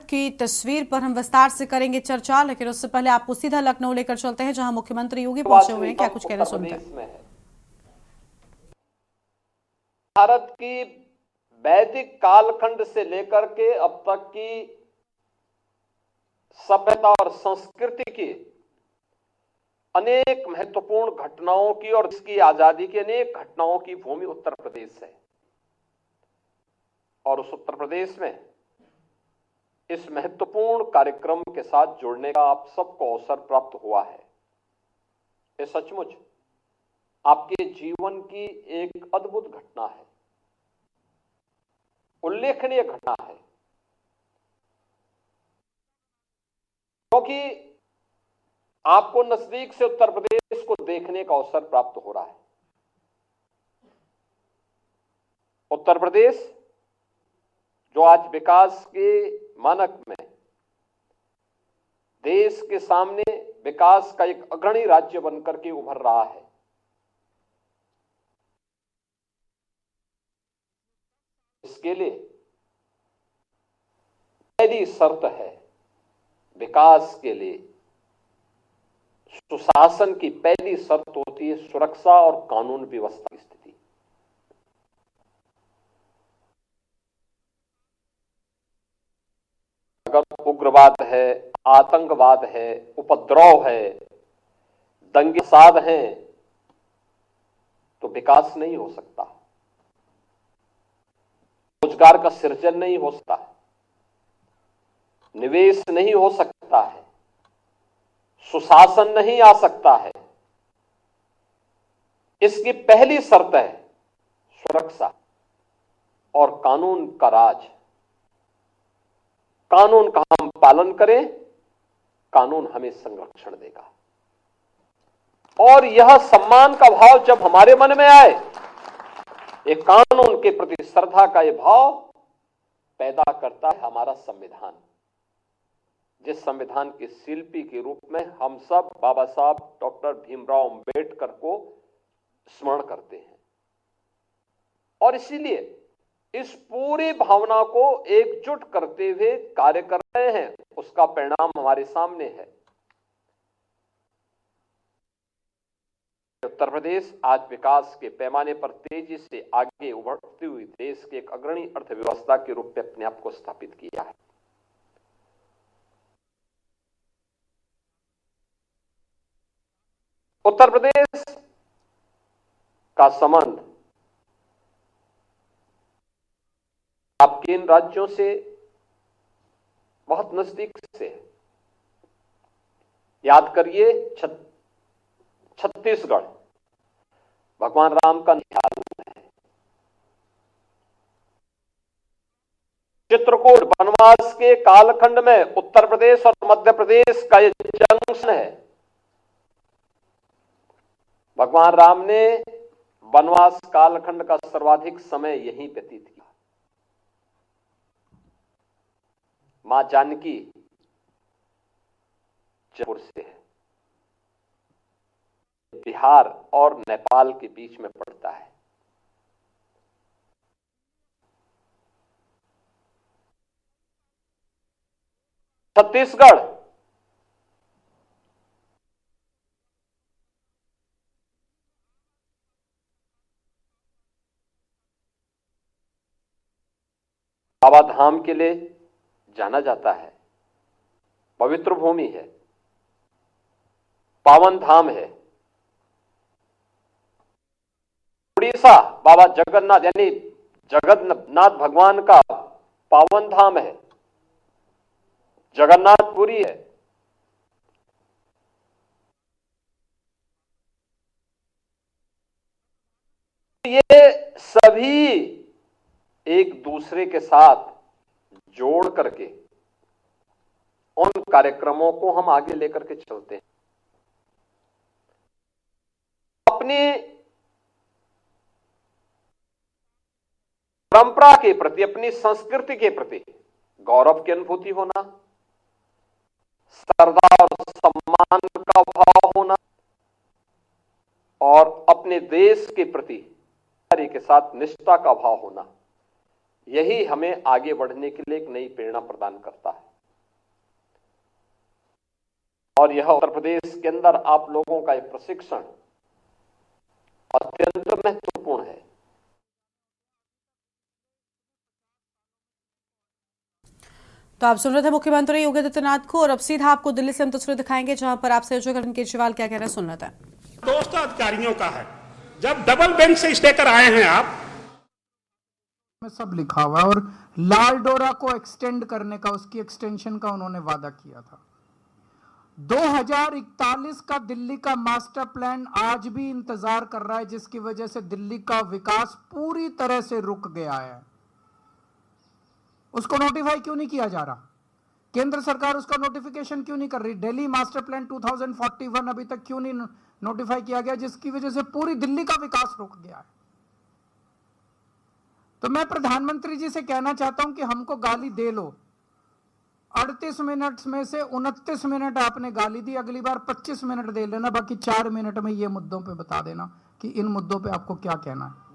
की तस्वीर पर हम विस्तार से करेंगे चर्चा, लेकिन उससे पहले आपको सीधा लखनऊ लेकर चलते हैं, जहां मुख्यमंत्री योगी पहुंचे हुए हैं। क्या कुछ कह रहे सुनते हैं। भारत की वैदिक कालखंड से लेकर के अब तक की सभ्यता और संस्कृति की अनेक महत्वपूर्ण घटनाओं की और इसकी आजादी की अनेक घटनाओं की भूमि उत्तर प्रदेश है। और उस उत्तर प्रदेश में इस महत्वपूर्ण कार्यक्रम के साथ जुड़ने का आप सबको अवसर प्राप्त हुआ है। ये सचमुच आपके जीवन की एक अद्भुत घटना है, उल्लेखनीय घटना है, क्योंकि आपको नजदीक से उत्तर प्रदेश को देखने का अवसर प्राप्त हो रहा है। उत्तर प्रदेश जो आज विकास के मानक में देश के सामने विकास का एक अग्रणी राज्य बनकर के उभर रहा है, इसके लिए पहली शर्त है विकास के लिए सुशासन की पहली शर्त होती है सुरक्षा और कानून व्यवस्था की स्थिति। अगर उग्रवाद है, आतंकवाद है, उपद्रव है, दंगे फसाद हैं, तो विकास नहीं हो सकता, रोजगार का सृजन नहीं हो सकता, निवेश नहीं हो सकता है, सुशासन नहीं आ सकता है। इसकी पहली शर्त है सुरक्षा और कानून का राज। कानून का हम पालन करें, कानून हमें संरक्षण देगा। और यह सम्मान का भाव जब हमारे मन में आए, एक कानून के प्रति श्रद्धा का यह भाव पैदा करता है हमारा संविधान, जिस संविधान के शिल्पी के रूप में हम सब बाबा साहब डॉक्टर भीमराव अंबेडकर को स्मरण करते हैं। और इसीलिए इस पूरी भावना को एकजुट करते हुए कार्य कर रहे हैं, उसका परिणाम हमारे सामने है। उत्तर प्रदेश आज विकास के पैमाने पर तेजी से आगे उभरती हुई देश के एक अग्रणी अर्थव्यवस्था के रूप में अपने आप को स्थापित किया है। उत्तर प्रदेश का संबंध आपके इन राज्यों से बहुत नजदीक से है। याद करिए, छत्तीसगढ़ भगवान राम का निहाल है, चित्रकूट वनवास के कालखंड में उत्तर प्रदेश और मध्य प्रदेश का यह जंक्शन है। भगवान राम ने वनवास कालखंड का सर्वाधिक समय यहीं व्यतीत किया। मां जानकी जयपुर से है, बिहार और नेपाल के बीच में पड़ता है। छत्तीसगढ़ बाबा धाम के लिए जाना जाता है, पवित्र भूमि है, पावन धाम है। उड़ीसा बाबा जगन्नाथ यानी जगन्नाथ भगवान का पावन धाम है, जगन्नाथपुरी है। ये सभी एक दूसरे के साथ जोड़ करके उन कार्यक्रमों को हम आगे लेकर के चलते हैं। अपनी परंपरा के प्रति, अपनी संस्कृति के प्रति गौरव की अनुभूति होना, श्रद्धा और सम्मान का भाव होना और अपने देश के प्रति के साथ निष्ठा का भाव होना, यही हमें आगे बढ़ने के लिए एक नई प्रेरणा प्रदान करता है। और यह उत्तर प्रदेश के अंदर आप लोगों का एक प्रशिक्षण अत्यंत महत्वपूर्ण है। तो आप सुन रहे थे मुख्यमंत्री योगी आदित्यनाथ को, और अब सीधा आपको दिल्ली से हम तस्वीरें दिखाएंगे जहां पर आपसे अरविंद केजरीवाल क्या कह रहे हैं, सुन लेते हैं। दोस्त अधिकारियों का है, जब डबल बेंच से स्टे कर आए हैं आप, में सब लिखा हुआ है। और लाल डोरा को एक्सटेंड करने का, उसकी एक्सटेंशन का उन्होंने वादा किया था। 2041 का दिल्ली का मास्टर प्लान आज भी इंतजार कर रहा है, जिसकी वजह से दिल्ली का विकास पूरी तरह से रुक गया है। उसको नोटिफाई क्यों नहीं किया जा रहा? केंद्र सरकार उसका नोटिफिकेशन क्यों नहीं कर रही? दिल्ली मास्टर प्लान 2041 अभी तक क्यों नहीं नोटिफाई किया गया, जिसकी वजह से पूरी दिल्ली का विकास रुक गया है। तो मैं प्रधानमंत्री जी से कहना चाहता हूं कि हमको गाली दे लो। 38 मिनट में से 29 मिनट आपने गाली दी, अगली बार 25 मिनट दे लेना, बाकी 4 मिनट में ये मुद्दों पे बता देना कि इन मुद्दों पे आपको क्या कहना है।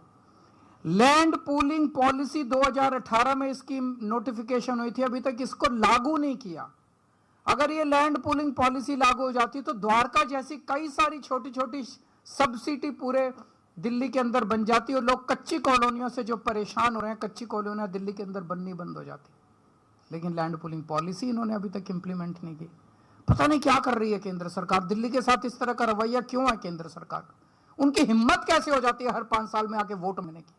लैंड पूलिंग पॉलिसी 2018 में इसकी नोटिफिकेशन हुई थी, अभी तक इसको लागू नहीं किया। अगर ये लैंड पूलिंग पॉलिसी लागू हो जाती तो द्वारका जैसी कई सारी छोटी छोटी सब सिटी पूरे दिल्ली के अंदर बन जाती और लोग कच्ची कॉलोनियों से जो परेशान हो रहे हैं, कच्ची कॉलोनियां दिल्ली के अंदर बननी बंद हो जाती। लेकिन लैंड पूलिंग पॉलिसी इन्होंने अभी तक इंप्लीमेंट नहीं की। पता नहीं क्या कर रही है केंद्र सरकार, दिल्ली के साथ इस तरह का रवैया क्यों है केंद्र सरकार? उनकी हिम्मत कैसे हो जाती है हर 5 साल में आके वोट मांगने की?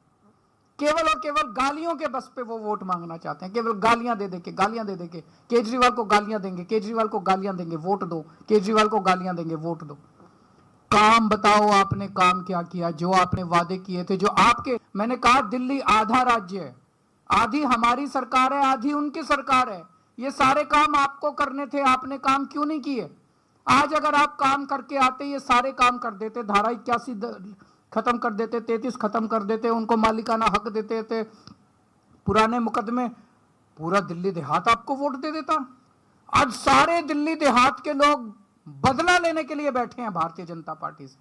केवल और केवल गालियों के बस पे वो वोट मांगना चाहते हैं, केवल गालियां दे देके केजरीवाल को गालियां देंगे, केजरीवाल को गालियां देंगे, वोट दो, केजरीवाल को गालियां देंगे, वोट दो। काम बताओ, आपने काम क्या किया? जो आपने वादे किए थे, जो आपके, मैंने कहा दिल्ली आधा राज्य है, आधी हमारी सरकार है, आधी उनकी सरकार है। ये सारे काम आपको करने थे, आपने काम क्यों नहीं किए? आज अगर आप काम करके आते, ये सारे काम कर देते, धारा 81 खत्म कर देते, 33 खत्म कर देते, उनको मालिकाना हक देते थे, पुराने मुकदमे, पूरा दिल्ली देहात आपको वोट दे देता। आज सारे दिल्ली देहात के लोग बदला लेने के लिए बैठे हैं भारतीय जनता पार्टी से।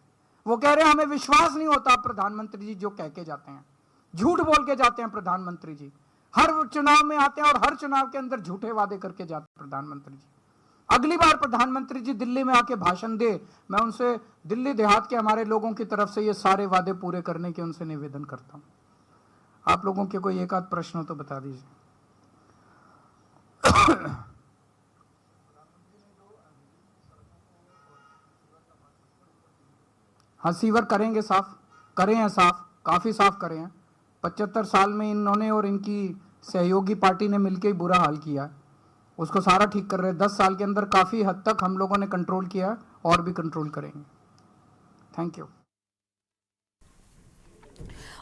वो कह रहे हैं हमें विश्वास नहीं होता प्रधानमंत्री जी जो कह के जाते हैं, झूठ बोल के जाते हैं प्रधानमंत्री जी। हर चुनाव में आते हैं और हर चुनाव के अंदर झूठे वादे करके जाते हैं प्रधानमंत्री जी। अगली बार प्रधानमंत्री जी दिल्ली में आके भाषण दे, मैं उनसे दिल्ली देहात के हमारे लोगों की तरफ से ये सारे वादे पूरे करने के उनसे निवेदन करता हूं। आप लोगों के कोई एक आध प्रश्न हो तो बता दीजिए। हाँ, सीवर करेंगे, साफ करे हैं, साफ काफी साफ करे हैं। 75 साल में इन्होंने और इनकी सहयोगी पार्टी ने मिलकर ही बुरा हाल किया है, उसको सारा ठीक कर रहे हैं। 10 साल के अंदर काफी हद तक हम लोगों ने कंट्रोल किया है और भी कंट्रोल करेंगे। Thank you.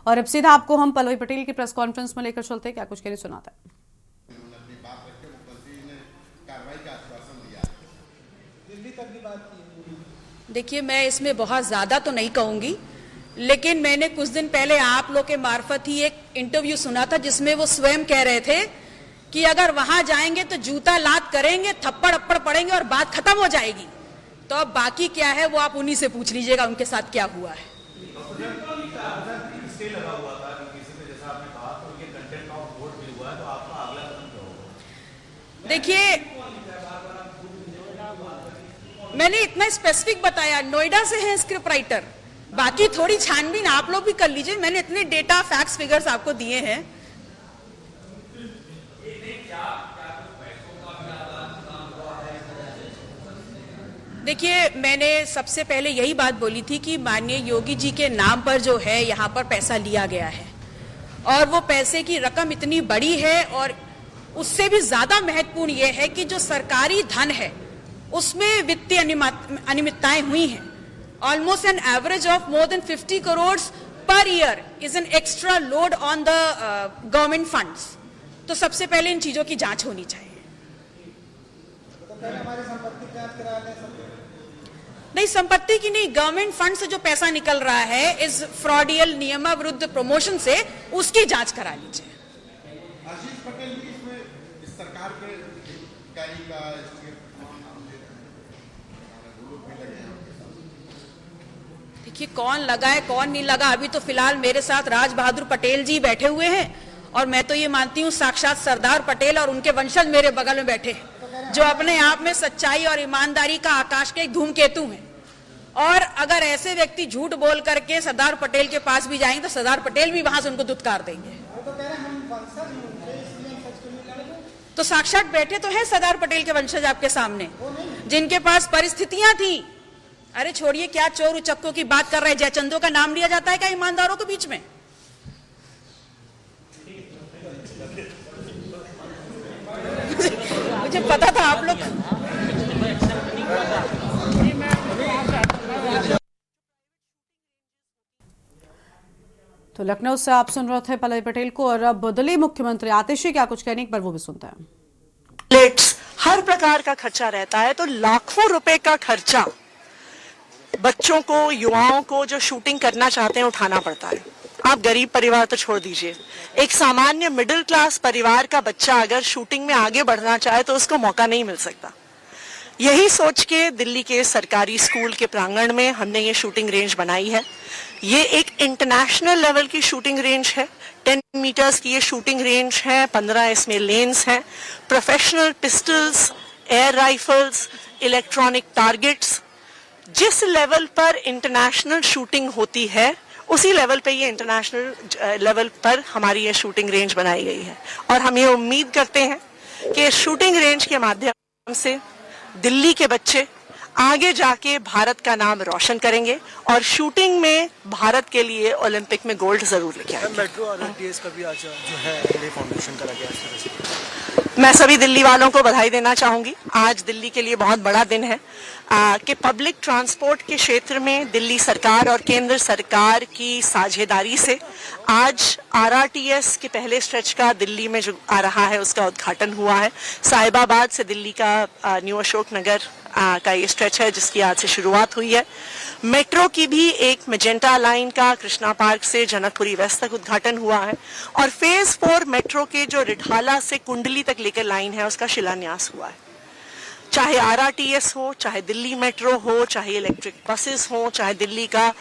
और अब सीधा आपको हम पल्लवी पटेल की प्रेस कॉन्फ्रेंस में लेकर चलते हैं, क्या कुछ कहने सुनाता है। देखिए, मैं इसमें बहुत ज्यादा तो नहीं कहूंगी, लेकिन मैंने कुछ दिन पहले आप लोग के मार्फत ही एक इंटरव्यू सुना था जिसमें वो स्वयं कह रहे थे कि अगर वहां जाएंगे तो जूता लात करेंगे, थप्पड़ अप्पड़ पड़ेंगे और बात खत्म हो जाएगी। तो अब बाकी क्या है वो आप उन्हीं से पूछ लीजिएगा उनके साथ क्या हुआ है। देखिए, मैंने इतना स्पेसिफिक बताया, नोएडा से है स्क्रिप्ट राइटर, बाकी थोड़ी छानबीन आप लोग भी कर लीजिए। मैंने इतने डेटा फैक्ट्स फिगर्स आपको दिए हैं। देखिए, मैंने सबसे पहले यही बात बोली थी कि माननीय योगी जी के नाम पर जो है यहाँ पर पैसा लिया गया है और वो पैसे की रकम इतनी बड़ी है, और उससे भी ज्यादा महत्वपूर्ण यह है कि जो सरकारी धन है उसमें वित्तीय अनियमितताएं हुई हैं। Almost an average of more than 50 crore per year is an extra load on the government funds. तो सबसे पहले इन चीजों की जांच होनी चाहिए। नहीं, संपत्ति की नहीं, गवर्नमेंट फंड से जो पैसा निकल रहा है इस फ्रॉडियल नियमाविरुद्ध प्रमोशन से, उसकी जांच करा लीजिए। आशीष पटेल भी इसमें इस सरकार के अधिकारी का देखिए, कौन लगा है कौन नहीं लगा, अभी तो फिलहाल मेरे साथ राज बहादुर पटेल जी बैठे हुए हैं और मैं तो ये मानती हूँ साक्षात सरदार पटेल और उनके वंशज मेरे बगल में बैठे हैं, जो अपने आप में सच्चाई और ईमानदारी का आकाश के एक धूमकेतु हैं। और अगर ऐसे व्यक्ति झूठ बोल करके सरदार पटेल के पास भी जाएंगे तो सरदार पटेल भी वहां से उनको दुत्कार देंगे। तो साक्षात बैठे तो है सरदार पटेल के वंशज आपके सामने, जिनके पास परिस्थितियां थी। अरे छोड़िए, क्या चोर उचक्कों की बात कर रहे हैं? जयचंदों का नाम लिया जाता है क्या ईमानदारों के बीच में? मुझे पता था आप लोग। तो लखनऊ से आप सुन रहे थे पल्लवी पटेल को, और अब दिल्ली मुख्यमंत्री आतिशी क्या कुछ कहने, एक बार वो भी सुनते हैं। प्लेट्स, हर प्रकार का खर्चा रहता है, तो लाखों रुपए का खर्चा बच्चों को, युवाओं को जो शूटिंग करना चाहते हैं उठाना पड़ता है। आप गरीब परिवार तो छोड़ दीजिए, एक सामान्य मिडिल क्लास परिवार का बच्चा अगर शूटिंग में आगे बढ़ना चाहे तो उसको मौका नहीं मिल सकता। यही सोच के दिल्ली के सरकारी स्कूल के प्रांगण में हमने ये शूटिंग रेंज बनाई है। ये एक इंटरनेशनल लेवल की शूटिंग रेंज है। 10 मीटर्स की ये शूटिंग रेंज है, 15 इसमें लेन्स हैं, professional pistols, air rifles, electronic targets. जिस लेवल पर इंटरनेशनल शूटिंग होती है उसी लेवल पे ये इंटरनेशनल लेवल पर हमारी ये शूटिंग रेंज बनाई गई है। और हम ये उम्मीद करते हैं कि शूटिंग रेंज के माध्यम से दिल्ली के बच्चे आगे जाके भारत का नाम रोशन करेंगे और शूटिंग में भारत के लिए ओलंपिक में गोल्ड जरूर लेके आएंगे। मेट्रो RRTS का भी आज जो है ये फाउंडेशन करा गया। मैं सभी दिल्ली वालों को बधाई देना चाहूंगी। आज दिल्ली के लिए बहुत बड़ा दिन है कि पब्लिक ट्रांसपोर्ट के क्षेत्र में दिल्ली सरकार और केंद्र सरकार की साझेदारी से आज RRTS के पहले स्ट्रेच का दिल्ली में जो आ रहा है उसका उद्घाटन हुआ है। साहिबाबाद से दिल्ली का न्यू अशोक नगर का ये स्ट्रेच है जिसकी आज से शुरुआत हुई है। मेट्रो की भी एक मेजेंटा लाइन का कृष्णा पार्क से जनकपुरी वेस्ट तक उद्घाटन हुआ है और फेज 4 मेट्रो के जो रिठाला से कुंडली तक लेकर लाइन है उसका शिलान्यास हुआ है। चाहे RRTS हो, चाहे दिल्ली मेट्रो हो, चाहे इलेक्ट्रिक बसेस हो, चाहे दिल्ली का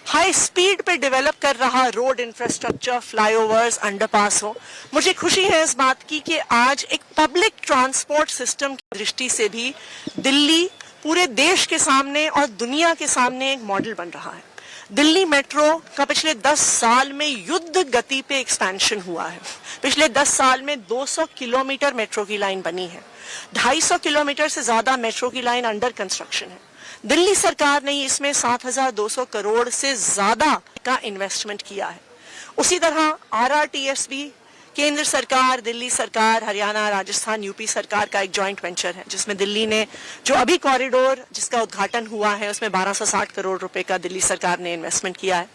हाई स्पीड पे डेवलप कर रहा रोड इंफ्रास्ट्रक्चर, फ्लाईओवर्स, अंडरपास हो, मुझे खुशी है इस बात की कि आज एक पब्लिक ट्रांसपोर्ट सिस्टम की दृष्टि से भी दिल्ली पूरे देश के सामने और दुनिया के सामने एक मॉडल बन रहा है। दिल्ली मेट्रो का पिछले 10 साल में युद्ध गति पे एक्सपेंशन हुआ है। पिछले 10 साल में 200 किलोमीटर मेट्रो की लाइन बनी है, 250 किलोमीटर से ज्यादा मेट्रो की लाइन अंडर कंस्ट्रक्शन है। दिल्ली सरकार ने इसमें 7,200 करोड़ से ज्यादा का इन्वेस्टमेंट किया है। उसी तरह RRTS भी केंद्र सरकार, दिल्ली सरकार, हरियाणा, राजस्थान, यूपी सरकार का एक जॉइंट वेंचर है जिसमें दिल्ली ने जो अभी कॉरिडोर जिसका उद्घाटन हुआ है उसमें 1260 करोड़ रुपए का दिल्ली सरकार ने इन्वेस्टमेंट किया है।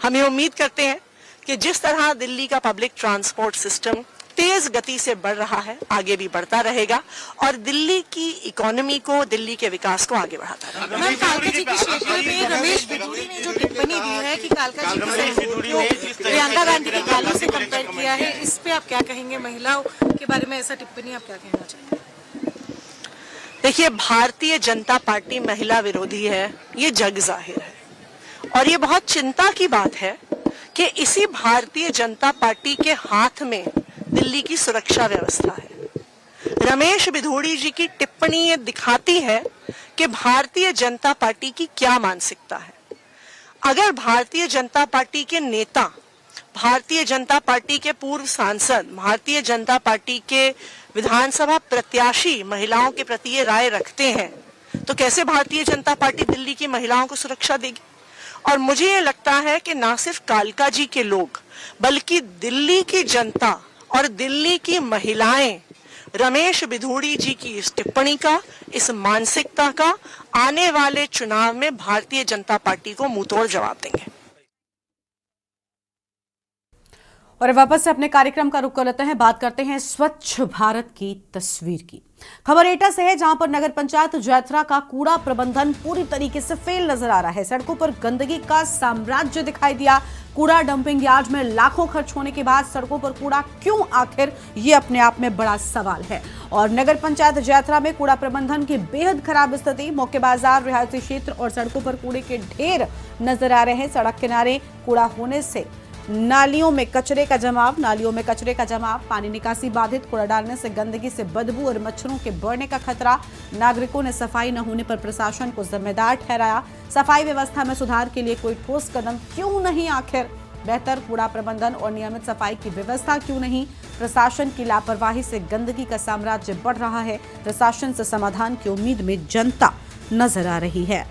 हम ये उम्मीद करते हैं कि जिस तरह दिल्ली का पब्लिक ट्रांसपोर्ट सिस्टम तेज गति से बढ़ रहा है, आगे भी बढ़ता रहेगा और दिल्ली की इकोनॉमी को, दिल्ली के विकास को आगे बढ़ाता रहेगा। मैम, कालका जी की स्टेटमेंट में रमेश बिधूरी ने जो टिप्पणी दी है कि कालका जी की प्रियंका गांधी की गालों से कंपेयर किया है, इस पे आप क्या कहेंगे? महिलाओं के बारे में ऐसा टिप्पणी आप क्या कहना चाहते हैं? देखिए, भारतीय जनता पार्टी महिला विरोधी है, ये जग जाहिर है और ये बहुत चिंता की बात है कि इसी भारतीय जनता पार्टी के हाथ में दिल्ली की सुरक्षा व्यवस्था है। रमेश बिधूड़ी जी की टिप्पणी ये दिखाती है कि भारतीय जनता पार्टी की क्या मानसिकता है। अगर भारतीय जनता पार्टी के नेता, भारतीय जनता पार्टी के पूर्व सांसद, भारतीय जनता पार्टी के विधानसभा प्रत्याशी महिलाओं के प्रति ये राय रखते हैं तो कैसे भारतीय जनता पार्टी दिल्ली की महिलाओं को सुरक्षा देगी? और मुझे ये लगता है कि ना सिर्फ कालका जी के लोग बल्कि दिल्ली की जनता और दिल्ली की महिलाएं रमेश बिधूड़ी जी की इस टिप्पणी का, इस मानसिकता का आने वाले चुनाव में भारतीय जनता पार्टी को मुंहतोड़ जवाब देंगे। और वापस से अपने कार्यक्रम का रुख कर लेते हैं, बात करते हैं स्वच्छ भारत की तस्वीर की। खबर एटा से है जहां पर नगर पंचायत जैथरा का कूड़ा प्रबंधन पूरी तरीके से फेल नजर आ रहा है। सड़कों पर गंदगी का साम्राज्य दिखाई दिया। कूड़ा डंपिंग यार्ड में लाखों खर्च होने के बाद सड़कों पर कूड़ा क्यों, आखिर ये अपने आप में बड़ा सवाल है। और नगर पंचायत जैथरा में कूड़ा प्रबंधन की बेहद खराब स्थिति। मौके बाजार, रिहायशी क्षेत्र और सड़कों पर कूड़े के ढेर नजर आ रहे हैं। सड़क किनारे कूड़ा होने से नालियों में कचरे का जमाव, पानी निकासी बाधित, कूड़ा डालने से गंदगी से बदबू और मच्छरों के बढ़ने का खतरा। नागरिकों ने सफाई न होने पर प्रशासन को जिम्मेदार ठहराया। सफाई व्यवस्था में सुधार के लिए कोई ठोस कदम क्यों नहीं? आखिर बेहतर कूड़ा प्रबंधन और नियमित सफाई की व्यवस्था क्यों नहीं? प्रशासन की लापरवाही से गंदगी का साम्राज्य बढ़ रहा है। प्रशासन से समाधान की उम्मीद में जनता नजर आ रही है।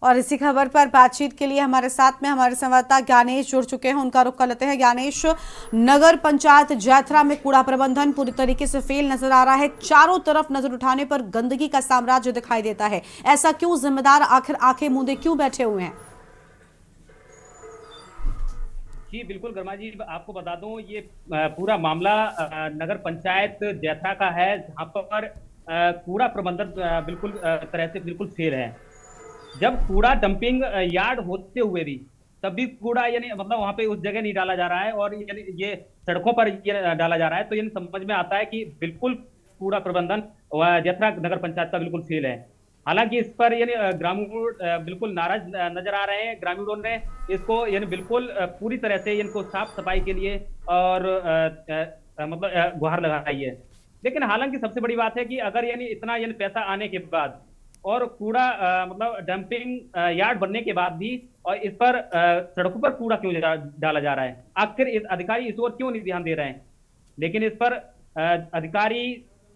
और इसी खबर पर बातचीत के लिए हमारे साथ में हमारे संवाददाता ज्ञानेश जुड़ चुके हैं। उनका रुख कर लेते हैं। ज्ञानेश, नगर पंचायत जैथरा में कूड़ा प्रबंधन पूरी तरीके से फेल नजर आ रहा है। चारों तरफ नजर उठाने पर गंदगी का साम्राज्य दिखाई देता है। ऐसा क्यों? जिम्मेदार आखिर आंखें मूंदे क्यों बैठे हुए हैं? जी बिल्कुल गर्मा जी, आपको बता दूं ये पूरा मामला नगर पंचायत जैथरा का है, जहां पर कूड़ा प्रबंधन बिल्कुल तरह से बिल्कुल फेल है। जब कूड़ा डंपिंग यार्ड होते हुए भी तब भी कूड़ा यानी मतलब वहां पे उस जगह नहीं डाला जा रहा है और यानी ये सड़कों पर ये डाला जा रहा है, तो ये समझ में आता है कि बिल्कुल कूड़ा प्रबंधन जैथरा नगर पंचायत का बिल्कुल फेल है। हालांकि इस पर यानी ग्रामीण बिल्कुल नाराज नजर आ रहे हैं। ग्रामीणों ने इसको यानी बिल्कुल पूरी तरह से इनको साफ सफाई के लिए और मतलब गुहार लगाई है। लेकिन हालांकि सबसे बड़ी बात है कि अगर यानी इतना यानी पैसा आने के बाद और कूड़ा मतलब डंपिंग यार्ड बनने के बाद भी और इस पर सड़कों पर कूड़ा क्यों डाला जा रहा है? आखिर इस अधिकारी इस ओर क्यों नहीं ध्यान दे रहे हैं? लेकिन इस पर अधिकारी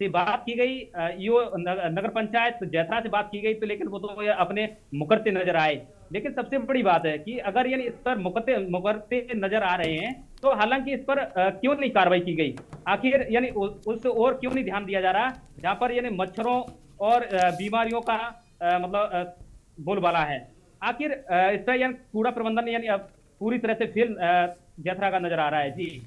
से बात की गई, ईओ नगर पंचायत जैथरा से बात की गई, तो लेकिन वो तो अपने मुकरते नजर आए। लेकिन सबसे बड़ी बात है कि अगर यानी इस पर मुकरते नजर आ रहे हैं तो हालांकि इस पर क्यों नहीं कार्रवाई की गई? आखिर यानी उस ओर क्यों नहीं ध्यान दिया जा रहा जहां पर यानी मच्छरों और बीमारियों का मतलब बोलबाला है? आखिर इस पर यानी कूड़ा प्रबंधन यानी अब पूरी तरह से फेल जैथरा का नजर आ रहा है। जी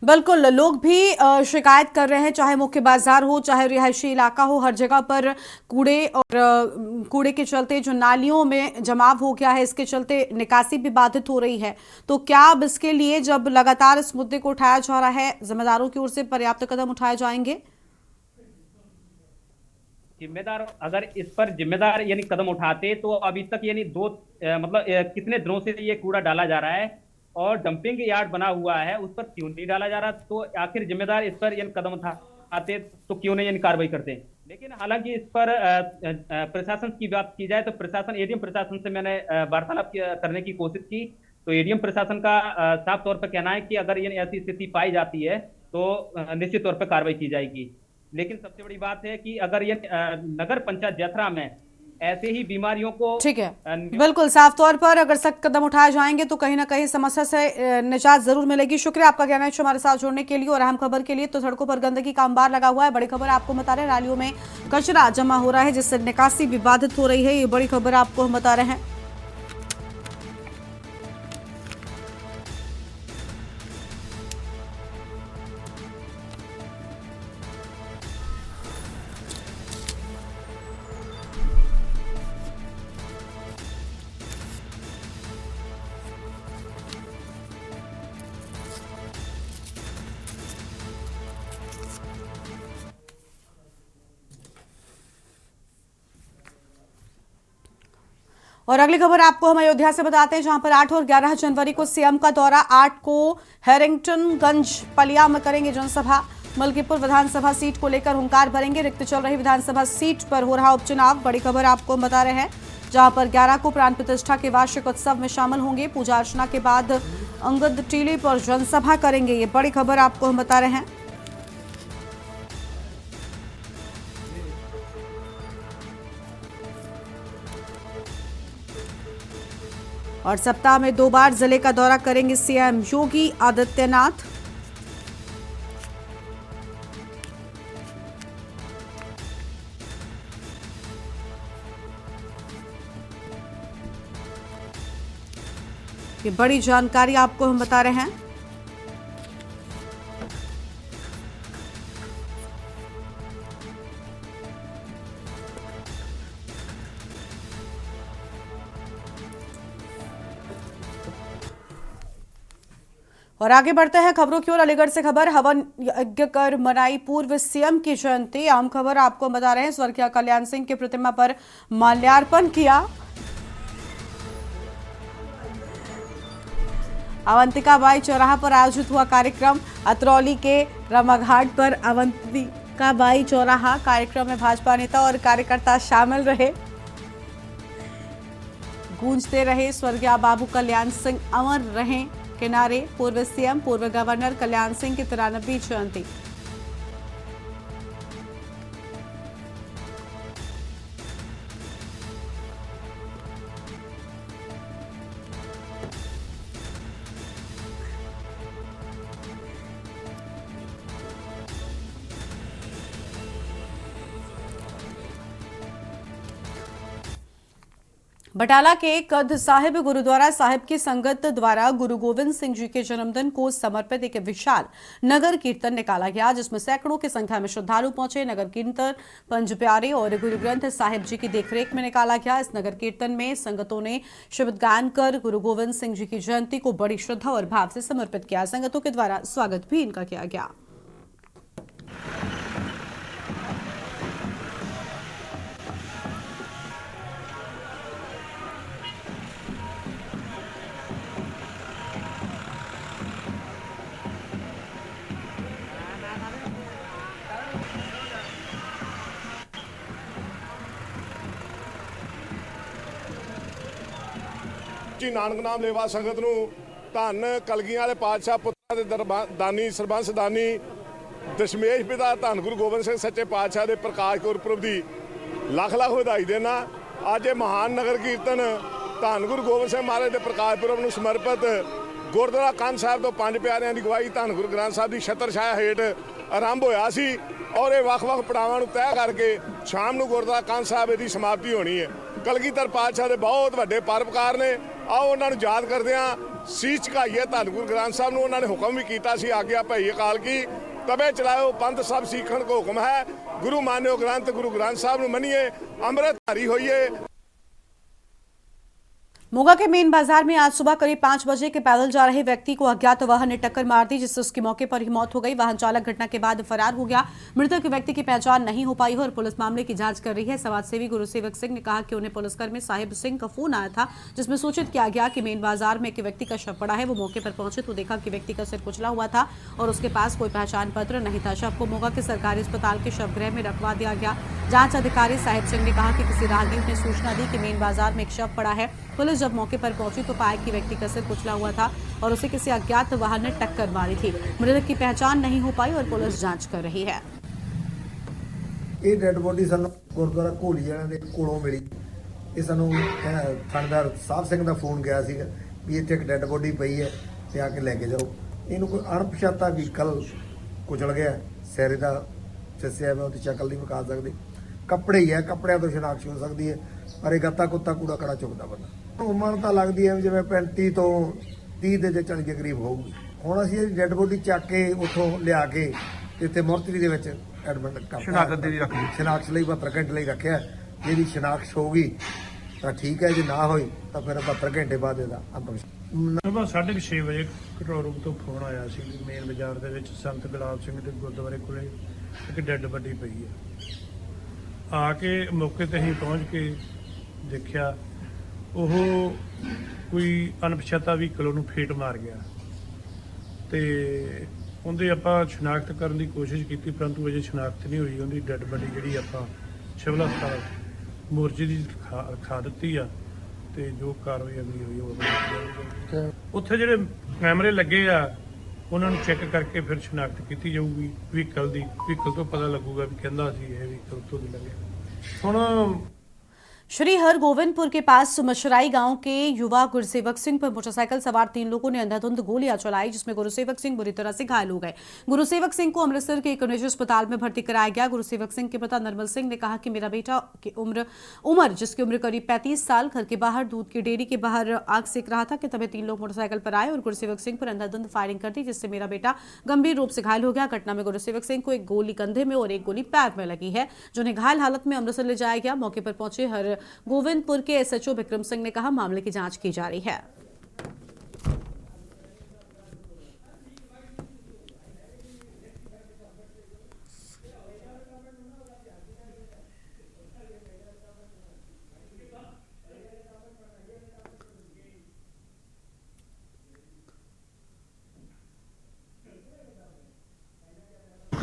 बिल्कुल, लोग भी शिकायत कर रहे हैं, चाहे मुख्य बाजार हो चाहे रिहायशी इलाका हो, हर जगह पर कूड़े के चलते जो नालियों में जमाव हो गया है, इसके चलते निकासी भी बाधित हो रही है। तो क्या अब इसके लिए जब लगातार इस मुद्दे को उठाया जा रहा है, जिम्मेदारों की ओर से पर्याप्त कदम उठाए जाएंगे? जिम्मेदार अगर इस पर जिम्मेदार यानी कदम उठाते तो अभी तक यानी मतलब कितने दिनों से ये कूड़ा डाला जा रहा है और डंपिंग यार्ड बना हुआ है, उस पर क्यों नहीं डाला जा रहा? तो आखिर जिम्मेदार इस पर यानी कदम उठाते तो क्यों नहीं यानी कार्रवाई करते? लेकिन हालांकि इस पर प्रशासन की बात की जाए तो प्रशासन, एडीएम प्रशासन से मैंने वार्तालाप करने की कोशिश की, तो एडीएम प्रशासन का साफ तौर पर कहना है कि अगर यानी ऐसी स्थिति पाई जाती है तो निश्चित तौर पर कार्रवाई की जाएगी। लेकिन सबसे बड़ी बात है कि अगर ये नगर पंचायत जैथरा में ऐसे ही बीमारियों को, ठीक है, बिल्कुल साफ तौर पर अगर सख्त कदम उठाए जाएंगे तो कहीं ना कहीं समस्या से निजात जरूर मिलेगी। शुक्रिया आपका ज्ञानेश हमारे साथ जुड़ने के लिए। और अहम खबर के लिए तो सड़कों पर गंदगी का अंबार लगा हुआ है। बड़ी खबर आपको बता रहे हैं, नालियों में कचरा जमा हो रहा है जिससे निकासी भी बाधित हो रही है। ये बड़ी खबर आपको हम बता रहे हैं। और अगली खबर आपको हम अयोध्या से बताते हैं, जहां पर 8 और 11 जनवरी को सीएम का दौरा। 8 को हैरिंगटनगंज पलिया में करेंगे जनसभा। मलकीपुर विधानसभा सीट को लेकर हुंकार भरेंगे। रिक्त चल रही विधानसभा सीट पर हो रहा उपचुनाव। बड़ी खबर आपको हम बता रहे हैं, जहां पर 11 को प्राण प्रतिष्ठा के वार्षिक उत्सव में शामिल होंगे। पूजा अर्चना के बाद अंगद टीले पर जनसभा करेंगे। ये बड़ी खबर आपको हम बता रहे हैं। और सप्ताह में 2 बार जिले का दौरा करेंगे सीएम योगी आदित्यनाथ। ये बड़ी जानकारी आपको हम बता रहे हैं। और आगे बढ़ते हैं खबरों की ओर। अलीगढ़ से खबर, हवन यज्ञ कर मनाई पूर्व सीएम की जयंती। आम खबर आपको बता रहे हैं, स्वर्गीय कल्याण सिंह की प्रतिमा पर माल्यार्पण किया। अवंतिकाबाई चौराहा पर आयोजित हुआ कार्यक्रम। अतरौली के रमाघाट पर अवंतिकाबाई चौराहा कार्यक्रम में भाजपा नेता और कार्यकर्ता शामिल रहे। गूंजते रहे स्वर्गीय बाबू कल्याण सिंह अमर रहे किनारे। पूर्व सीएम पूर्व गवर्नर कल्याण सिंह की 93वीं जयंती। बटाला के कद साहिब गुरुद्वारा साहिब की संगत द्वारा गुरु गोविंद सिंह जी के जन्मदिन को समर्पित एक विशाल नगर कीर्तन निकाला गया, जिसमें सैकड़ों की संख्या में श्रद्धालु पहुंचे। नगर कीर्तन पंज प्यारे और गुरु ग्रंथ साहिब जी की देखरेख में निकाला गया। इस नगर कीर्तन में संगतों ने शब्द गान कर गुरु गोविंद सिंह जी की जयंती को बड़ी श्रद्धा और भाव से समर्पित किया। संगतों के द्वारा स्वागत भी इनका किया गया। नानक नाम लेवा संगत नूं धन कलगियां वाले पातशाह पुत्तरां दे दानी सरबंस दानी दशमेश पिता धन गुरु गोबिंद सिंह सच्चे पातशाह के प्रकाश गुरपुरब की लख लख बधाई देना। अज महान नगर कीर्तन धन गुरु गोबिंद सिंह महाराज के प्रकाश पुरब नूं समर्पित गुरुद्वारा कंध साहिब तो पंज प्यारिਆਂ की गवाही धन गुरु ग्रंथ साहिब की छत्र छाया हेठ आरंभ होया सी और ये ਵੱਖ-ਵੱਖ पड़ावां नूं तय करके शाम नूं गुरुद्वारा कंध साहिब की समाप्ति होनी है। कलगीधर पातशाह के बहुत वड्डे परोपकार ने, आओ उन्होंने याद करते हैं सीस झुकाइए धन गुरु ग्रंथ साहब नूं। उन्होंने हुक्म भी किया सी, आज्ञा भई अकाल की तबे चलाओ पंथ सब सीखण को हुक्म है। गुरु मान्यो ग्रंथ गुरु ग्रंथ साहब नूं मनिए, अमृतधारी होइए। मोगा के मेन बाजार में आज सुबह करीब 5 बजे के पैदल जा रहे व्यक्ति को अज्ञात वाहन ने टक्कर मार दी, जिससे उसकी मौके पर ही मौत हो गई। वाहन चालक घटना के बाद फरार हो गया। मृतक व्यक्ति की पहचान नहीं हो पाई है और पुलिस मामले की जांच कर रही है। समाजसेवी गुरुसेवक सिंह ने कहा कि उन्हें पुलिसकर्मी साहिब सिंह का फोन आया था, जिसमें सूचित किया गया कि मेन बाजार में एक व्यक्ति का शव पड़ा है। वो मौके पर पहुंचे तो देखा कि व्यक्ति का सिर कुचला हुआ था और उसके पास कोई पहचान पत्र नहीं था। शव को मोगा के सरकारी अस्पताल के शवगृह में रखवा दिया गया। जांच अधिकारी साहिब सिंह ने कहा कि किसी राहगीर ने सूचना दी कि मेन बाजार में एक शव पड़ा है। पुलिस जब मौके पर पहुंची तो पाया कि व्यक्ति का सिर कुचला हुआ था और उसे किसी अज्ञात वाहन ने टक्कर मारी थी। मृतक की पहचान नहीं हो पाई और पुलिस जांच कर रही है। ਇਹ ਡੈਡ ਬੋਡੀ ਸਾਨੂੰ ਗੁਰਦੁਆਰਾ ਘੋਲੀ ਵਾਲਿਆਂ ਦੇ ਕੋਲੋਂ ਮਿਲੀ। ਇਹ ਸਾਨੂੰ ਥਾਣੇਦਾਰ ਸਾਹਿਬ ਸਿੰਘ ਦਾ ਫੋਨ ਗਿਆ ਸੀਗਾ ਵੀ ਇੱਥੇ ਇੱਕ ਡੈਡ ਬੋਡੀ ਪਈ ਹੈ ਤੇ ਆ ਕੇ ਲੈ ਕੇ ਜਾਓ। ਇਹਨੂੰ ਕੋਈ ਅਣਪਛਾਤਾ ਵਹੀਕਲ ਕੁਚਲ ਗਿਆ। ਸਿਰ ਦਾ ਦੱਸਿਆ ਮੈਂ ਉਹਦੀ ਸ਼ਕਲ ਨਹੀਂ ਵਿਖਾ ਸਕਦੀ। ਕੱਪੜੇ ਹੀ ਹੈ, ਕੱਪੜਿਆਂ ਤੋਂ ਸ਼ਨਾਖਤ ਹੋ ਸਕਦੀ ਹੈ, ਪਰ ਇਹ ਗੱਤਾ ਕੁੱਤਾ ਕੂੜਾ ਕੜਾ ਚੁੱਕਦਾ ਬੰਦਾ। ਉਮਰ ਤਾਂ ਲੱਗਦੀ ਹੈ ਜਿਵੇਂ 35 ਤੋਂ 30 ਦੇ 40 ਦੇ ਕਰੀਬ ਹੋਊਗੀ। ਹੁਣ ਅਸੀਂ ਇਹ ਡੈਡ ਬੋਡੀ ਚੱਕ ਕੇ ਉੱਥੋਂ ਲਿਆ ਕੇ ਇੱਥੇ ਮੋਰਚਰੀ ਦੇ ਵਿੱਚ ਐਡਮਿਟ ਕਰਤਾ। ਸ਼ਨਾਖਤ ਦੇ ਲਈ ਰੱਖ ਲਈ, ਸ਼ਨਾਖਤ ਲਈ 72 ਘੰਟੇ ਲਈ ਰੱਖਿਆ। ਜਿਹਦੀ ਸ਼ਨਾਖਤ ਹੋਊਗੀ ਤਾਂ ਠੀਕ ਹੈ, ਜੇ ਨਾ ਹੋਈ ਤਾਂ ਫਿਰ 72 ਘੰਟੇ ਬਾਅਦ ਇਹਦਾ ਅੰਤਮ ਸੁਬਾਹ 6:30 ਵਜੇ ਕੰਟਰੋਲ ਰੂਮ ਤੋਂ ਫੋਨ ਆਇਆ ਸੀ ਕਿ ਮੇਨ ਬਾਜ਼ਾਰ ਦੇ ਵਿੱਚ ਸੰਤ ਗੁਲਾਬ ਸਿੰਘ ਦੇ ਗੁਰਦੁਆਰੇ ਕੋਲੇ ਇੱਕ ਡੈਡ ਬੋਡੀ ਪਈ ਹੈ। ਆ ਕੇ ਮੌਕੇ ਤੇ ਹੀ ਪਹੁੰਚ ਕੇ ਦੇਖਿਆ ਉਹ ਕੋਈ ਅਣਪਛਾਤਾ ਵਹੀਕਲ ਉਹਨੂੰ ਫੇਟ ਮਾਰ ਗਿਆ ਤੇ ਉਹਦੀ ਆਪਾਂ ਸ਼ਨਾਖਤ ਕਰਨ ਦੀ ਕੋਸ਼ਿਸ਼ ਕੀਤੀ, ਪਰੰਤੂ ਅਜੇ ਸ਼ਨਾਖਤ ਨਹੀਂ ਹੋਈ। ਉਹਦੀ ਡੈਡ ਬੋਡੀ ਜਿਹੜੀ ਆਪਾਂ ਸਿਵਲ ਹਸਪਤਾਲ ਮੋਰਚੇ ਦੀ ਖਾ ਦਿੱਤੀ ਆ ਤੇ ਜੋ ਕਾਰਵਾਈ ਅਗਲੀ ਹੋਈ ਉਹ ਉੱਥੇ ਜਿਹੜੇ ਕੈਮਰੇ ਲੱਗੇ ਆ ਉਹਨਾਂ ਨੂੰ ਚੈੱਕ ਕਰਕੇ ਫਿਰ ਸ਼ਨਾਖਤ ਕੀਤੀ ਜਾਊਗੀ ਵਹੀਕਲ ਦੀ। ਵਹੀਕਲ ਤੋਂ ਪਤਾ ਲੱਗੂਗਾ ਵੀ ਕਹਿੰਦਾ ਸੀ ਇਹ ਵਹੀਕਲ ਤੋਂ ਦੀ ਲੱਗਿਆ। ਹੁਣ श्री हरगोविंदपुर के पास मशराई गांव के युवा गुरुसेवक सिंह पर मोटरसाइकिल सवार 3 लोगों ने अंधाधुंध गोलियां चलाई, जिसमें गुरुसेवक सिंह बुरी तरह से घायल हो गए। गुरुसेवक सिंह को अमृतसर के एक निजी अस्पताल में भर्ती कराया गया। गुरुसेवक सिंह के पिता नरमल सिंह ने कहा कि मेरा बेटा की उम्र जिसकी उम्र करीब 35 साल घर के बाहर दूध की डेयरी के बाहर आग सेक रहा था कि तभी 3 लोग मोटरसाइकिल पर आए और गुरुसेवक सिंह पर अंधाधुंध फायरिंग कर दी, जिससे मेरा बेटा गंभीर रूप से घायल हो गया। घटना में गुरुसेवक सिंह को एक गोली कंधे में और एक गोली पैर में लगी है, जिन्हें घायल हालत में अमृतसर ले जाया गया। मौके पर पहुंचे हरगोविंदपुर के एसएचओ विक्रम सिंह ने कहा मामले की जांच की जा रही है।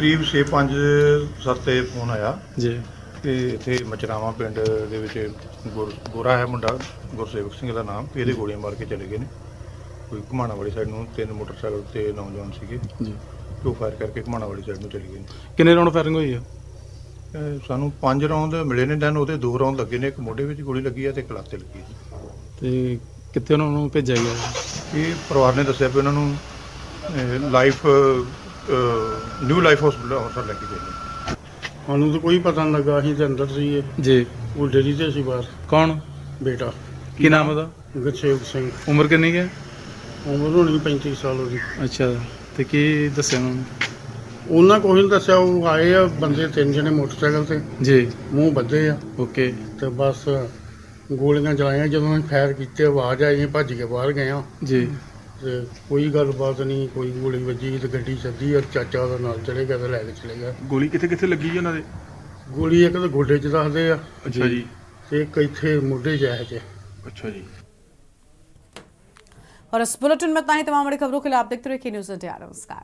ਕਰੀਬ 6-5-7 ਤੇ ਫੋਨ ਆਇਆ ਜੀ ਕਿ ਇੱਥੇ ਮਚਰਾਵਾਂ ਪਿੰਡ ਦੇ ਵਿੱਚ ਗੋਰਾ ਹੈ ਮੁੰਡਾ, ਗੁਰਸੇਵਕ ਸਿੰਘ ਦਾ ਨਾਮ, ਇਹਦੇ ਗੋਲੀਆਂ ਮਾਰ ਕੇ ਚਲੇ ਗਏ ਨੇ। ਕੋਈ ਘੁਮਾਣਾ ਵਾਲੀ ਸਾਈਡ ਨੂੰ 3 ਮੋਟਰਸਾਈਕਲ ਤੇ ਨੌਜਵਾਨ ਸੀਗੇ ਜੀ। ਉਹ ਫਾਇਰ ਕਰਕੇ ਘੁਮਾਣਾ ਵਾਲੀ ਸਾਈਡ ਨੂੰ ਚਲੇ ਗਏ ਨੇ। ਕਿੰਨੇ ਰਾਉਂਡ ਫਾਇਰਿੰਗ ਹੋਈ ਆ? ਸਾਨੂੰ 5 ਰੌਂਦ ਮਿਲੇ ਨੇ, ਦੈਨ ਉਹਦੇ 2 ਰੌਂਦ ਲੱਗੇ ਨੇ, ਇੱਕ ਮੋਢੇ ਵਿੱਚ ਗੋਲੀ ਲੱਗੀ ਹੈ ਤੇ ਇੱਕ ਲੱਤ ਤੇ ਲੱਗੀ ਹੈ। ਤੇ ਕਿੱਥੇ ਉਹਨਾਂ ਨੂੰ ਭੇਜਿਆ ਗਿਆ? ਇਹ ਪਰਿਵਾਰ ਨੇ ਦੱਸਿਆ ਵੀ ਉਹਨਾਂ ਨੂੰ ਲਾਈਫ ਨਿਊ ਲਾਈਫ ਹਸਪਤਾਲ ਲੈ ਕੇ ਗਏ ਨੇ। ਸਾਨੂੰ ਤਾਂ ਕੋਈ ਪਤਾ ਨਹੀਂ ਲੱਗਾ, ਅਸੀਂ ਤੇ ਅੰਦਰ ਸੀਗੇ ਜੀ। ਉਹ ਡੇਰੀ ਤੇ ਸੀ ਬਾਹਰ। ਕੌਣ? ਬੇਟਾ ਕੀ ਨਾਮ ਉਹਦਾ? ਗੁਰਸੇਵਕ ਸਿੰਘ, ਉਮਰ ਕਿੰਨੀ ਹੈ? ਉਮਰ ਹੋਣੀ 35 ਸਾਲ ਉਹਦੀ। ਅੱਛਾ, ਤੇ ਕੀ ਦੱਸਿਆ ਉਹਨਾਂ ਨੂੰ? ਉਹਨਾਂ ਕੋਈ ਨਹੀਂ ਦੱਸਿਆ, ਉਹ ਆਏ ਆ ਬੰਦੇ 3 ਜਣੇ ਮੋਟਰਸਾਈਕਲ ਤੇ, ਜੀ। ਮੂੰਹ ਬੱਧੇ ਆ ਓਕੇ। ਤੇ ਬਸ ਗੋਲੀਆਂ ਚਲਾਈਆਂ। ਜਦੋਂ ਅਸੀਂ ਫਾਇਰ ਕੀਤੇ ਆਵਾਜ਼ ਆਈ, ਅਸੀਂ ਭੱਜ ਕੇ ਬਾਹਰ ਗਏ ਆ ਜੀ। ਤੇ ਕੋਈ ਗੱਲਬਾਤ ਨਹੀਂ, ਕੋਈ ਗੋਲੀ ਵੱਜੀ ਤੇ ਗੱਡੀ ਸੱਦੀ ਔਰ ਚਾਚਾ ਉਹਦਾ ਨਾਲ ਚਲੇ ਗਿਆ ਤੇ ਲੈ ਕੇ ਚਲੇ ਗਿਆ। ਗੋਲੀ ਕਿੱਥੇ ਕਿੱਥੇ ਲੱਗੀ ਜੀ ਉਹਨਾਂ ਦੇ? ਗੋਲੀ ਇੱਕ ਤਾਂ ਗੋਡੇ 'ਚ ਦੱਸਦੇ ਆ ਅੱਛਾ ਜੀ। ਤੇ ਇੱਕ ਇੱਥੇ ਮੋਢੇ 'ਚ ਹੈ। अच्छा जी। और इस बुलेटिन में इतना ही। तमाम बड़ी खबरों के लिए आप देखते रहिए न्यूज़ इंडिया। नमस्कार।